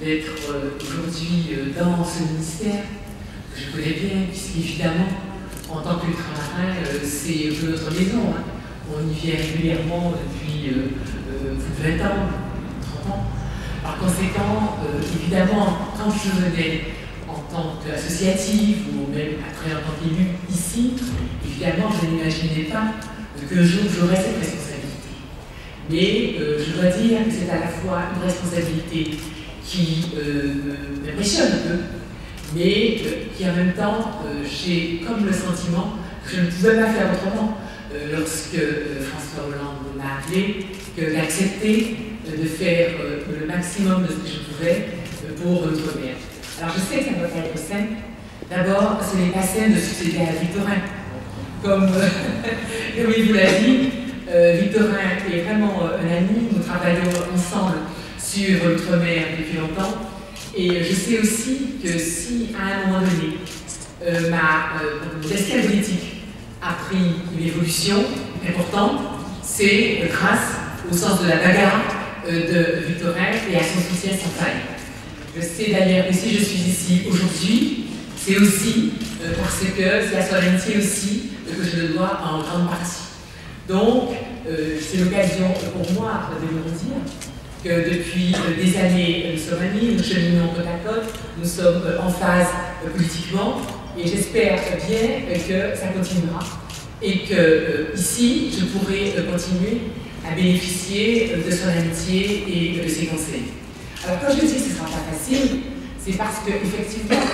d'être aujourd'hui dans ce ministère, que je connais bien, puisqu'évidemment, en tant qu'ultramarin, c'est un peu notre maison. Hein. On y vient régulièrement depuis plus de 20 ans, 30 ans. Par conséquent, évidemment, quand je venais en tant qu'associative, ou même après en tant qu'élu ici, évidemment, je n'imaginais pas qu'un jour j'aurais cette responsabilité. Mais je dois dire que c'est à la fois une responsabilité qui m'impressionne un peu, mais qui en même temps, j'ai comme le sentiment que je ne pouvais pas faire autrement lorsque François Hollande m'a appelé, que d'accepter de faire le maximum de ce que je pouvais pour l'outre-mer. Alors je sais que ça ne va pas être simple. D'abord, ce n'est pas simple de succéder à Victorin. Comme il vous l'a dit, Victorin est vraiment un ami, nous travaillons ensemble sur l'outre-mer depuis longtemps. Et je sais aussi que si, à un moment donné, mon destin politique a pris une évolution importante, c'est grâce au sens de la bagarre de Victorin et à son soutien sans faille. Je sais d'ailleurs que si je suis ici aujourd'hui, c'est aussi parce que c'est à son amitié aussi que je le dois en grande partie. Donc, c'est l'occasion pour moi de vous dire que depuis des années, nous sommes amis, nous cheminons côte à côte, nous sommes en phase politiquement, et j'espère bien que ça continuera, et que ici, je pourrai continuer à bénéficier de son amitié et de ses conseils. Alors quand je dis que ce ne sera pas facile, c'est parce qu'effectivement,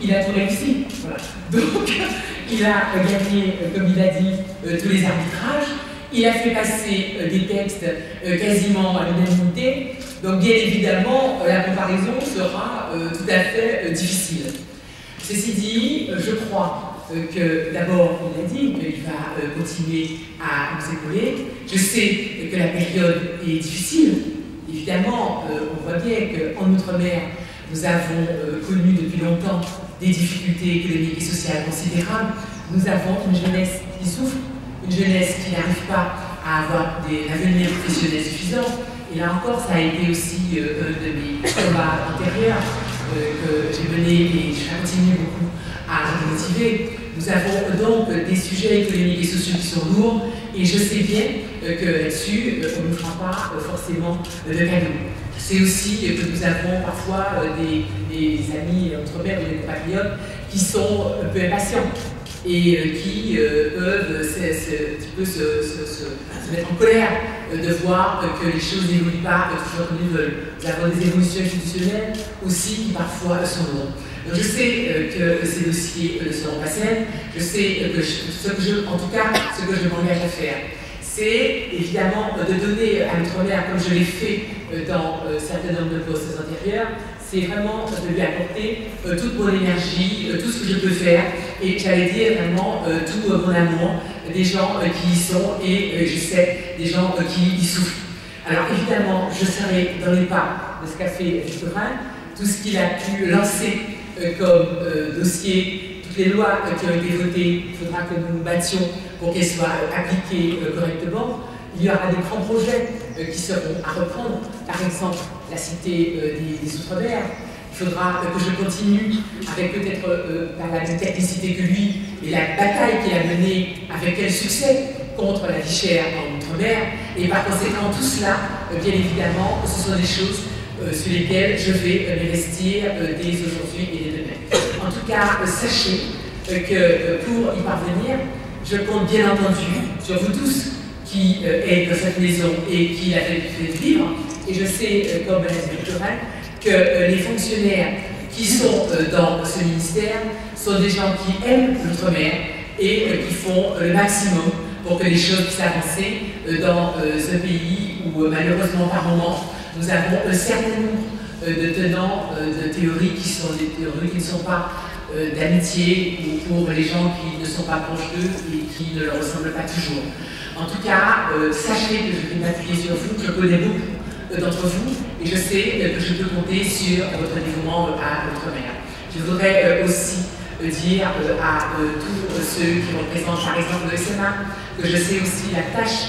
il a tout réussi. Voilà. Donc, il a gagné, comme il a dit, tous les arbitrages. Il a fait passer des textes quasiment à l'unanimité. Donc, bien évidemment, la comparaison sera tout à fait difficile. Ceci dit, je crois que d'abord, il a dit qu'il va continuer à nous épauler. Je sais que la période est difficile. Évidemment, on voit bien qu'en Outre-mer, nous avons connu depuis longtemps des difficultés économiques et sociales considérables. Nous avons une jeunesse qui souffre, une jeunesse qui n'arrive pas à avoir un avenir professionnel suffisant. Et là encore, ça a été aussi un de mes combats antérieurs que j'ai mené et je continue beaucoup à me motiver. Nous avons donc des sujets économiques et sociaux qui sont lourds et je sais bien que là-dessus, on ne fera pas forcément de cadeaux. C'est aussi que nous avons parfois des amis outre-mer ou des compatriotes qui sont un peu impatients et qui peuvent se mettre en colère de voir que les choses n'évoluent pas toujours comme ils veulent. Nous avons des évolutions institutionnelles aussi qui parfois sont lourdes. Donc je sais que ces dossiers ne seront pas simples. Je sais que en tout cas, ce que je m'engage à faire, c'est évidemment de donner à l'outre-mer, comme je l'ai fait dans un certain nombre de postes antérieurs, c'est vraiment de lui apporter toute mon énergie, tout ce que je peux faire, et j'allais dire vraiment tout mon amour, des gens qui y sont, et je sais, des gens qui y souffrent. Alors évidemment, je serai dans les pas de ce qu'a fait Victorin, tout ce qu'il a pu lancer comme dossier, toutes les lois qui ont été votées, il faudra que nous nous battions pour qu'elles soient appliquées correctement. Il y aura des grands projets qui seront à reprendre, par exemple la cité des Outre-mer. Il faudra que je continue avec peut-être par la même technicité que lui, et la bataille qu'il a menée avec quel succès contre la vie chère en Outre-mer. Et par conséquent, tout cela, bien évidemment, ce sont des choses sur lesquelles je vais m'investir dès aujourd'hui et dès demain. En tout cas, sachez que pour y parvenir, je compte bien entendu sur vous tous qui êtes dans cette maison et qui la fait vivre. Et je sais, comme Mme Victorin, que les fonctionnaires qui sont dans ce ministère sont des gens qui aiment l'outre-mer et qui font le maximum pour que les choses puissent avancer dans ce pays où, malheureusement, par moment, nous avons un certain nombre de tenants de théories qui sont des théories qui ne sont pas d'amitié ou pour les gens qui ne sont pas proches d'eux et qui ne leur ressemblent pas toujours. En tout cas, sachez que je vais m'appuyer sur vous, je connais beaucoup d'entre vous et je sais que je peux compter sur votre dévouement à l'outre-mer. Je voudrais aussi dire à tous ceux qui représentent par exemple le Sénat que je sais aussi la tâche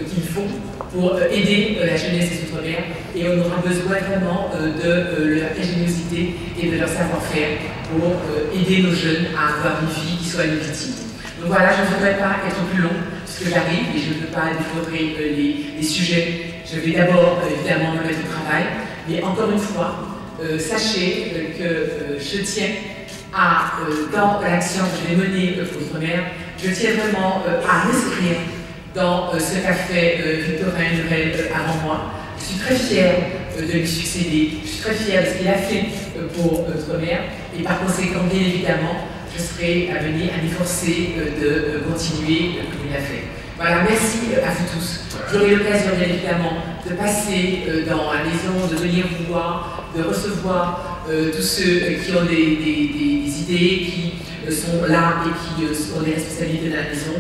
qu'ils font pour aider la jeunesse des Outre-mer, et on aura besoin vraiment de leur ingéniosité et de leur savoir-faire pour aider nos jeunes à avoir une vie qui soit légitime. Donc voilà, je ne voudrais pas être plus long, puisque j'arrive et je ne veux pas dévorer les sujets. Je vais d'abord, évidemment, me mettre au travail, mais encore une fois, sachez que je tiens à, dans l'action que je vais mener pour l'Outre-mer, je tiens vraiment à m'inscrire dans ce qu'a fait Victorin Lurel avant moi. Je suis très fière de lui succéder, je suis très fière de ce qu'il a fait pour l'Outre-mer, et par conséquent, bien évidemment, je serai amenée à m'efforcer de continuer comme il a fait. Voilà, merci à vous tous. J'aurai l'occasion, bien évidemment, de passer dans la maison, de venir vous voir, de recevoir tous ceux qui ont des idées, qui sont là et qui ont des responsabilités de la maison.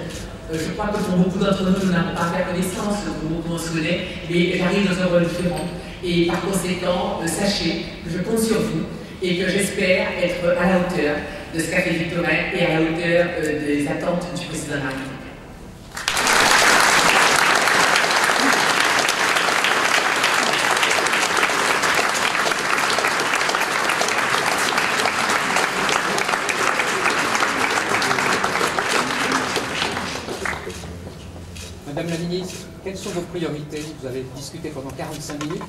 Je crois que pour beaucoup d'entre nous, nous n'avons pas fait connaissance, pour beaucoup on se connaît, mais j'arrive dans un rôle différent. Et par conséquent, sachez que je compte sur vous et que j'espère être à la hauteur de ce qu'a fait Victorin et à la hauteur des attentes du président de la République. Madame la ministre, quelles sont vos priorités? Vous avez discuté pendant 45 minutes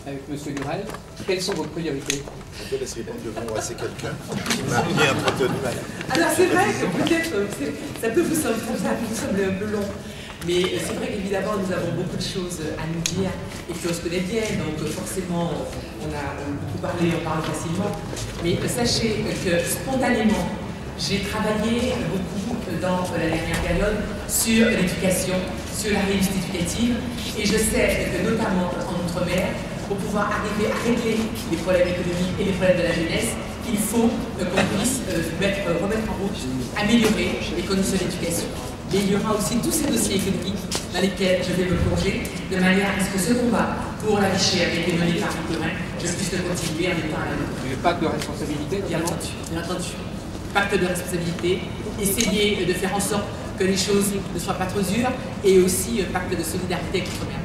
avec M. Lurel. Quelles sont vos priorités? On peut laisser répondre devant passer quelqu'un qui m'a bien entretenu. Alors c'est vrai que peut-être ça peut vous sembler un peu long, mais c'est vrai qu'évidemment nous avons beaucoup de choses à nous dire et puis on se connaît bien, donc forcément on a beaucoup parlé, on parle facilement, mais sachez que spontanément j'ai travaillé beaucoup dans la dernière période sur l'éducation, sur la réussite éducative, et je sais que notamment en Outre-mer, pour pouvoir arriver à régler les problèmes économiques et les problèmes de la jeunesse, il faut qu'on puisse remettre en route, améliorer les conditions d'éducation. Mais il y aura aussi tous ces dossiers économiques dans lesquels je vais me plonger, de manière à ce que ce combat pour la vie chère qui a été mené par Victorin, je puisse le continuer en étant à la lutte. Le pacte de responsabilité, bien entendu, bien entendu. Pacte de responsabilité, essayer de faire en sorte que les choses ne soient pas trop dures, et aussi pacte de solidarité avec l'Outre-mer.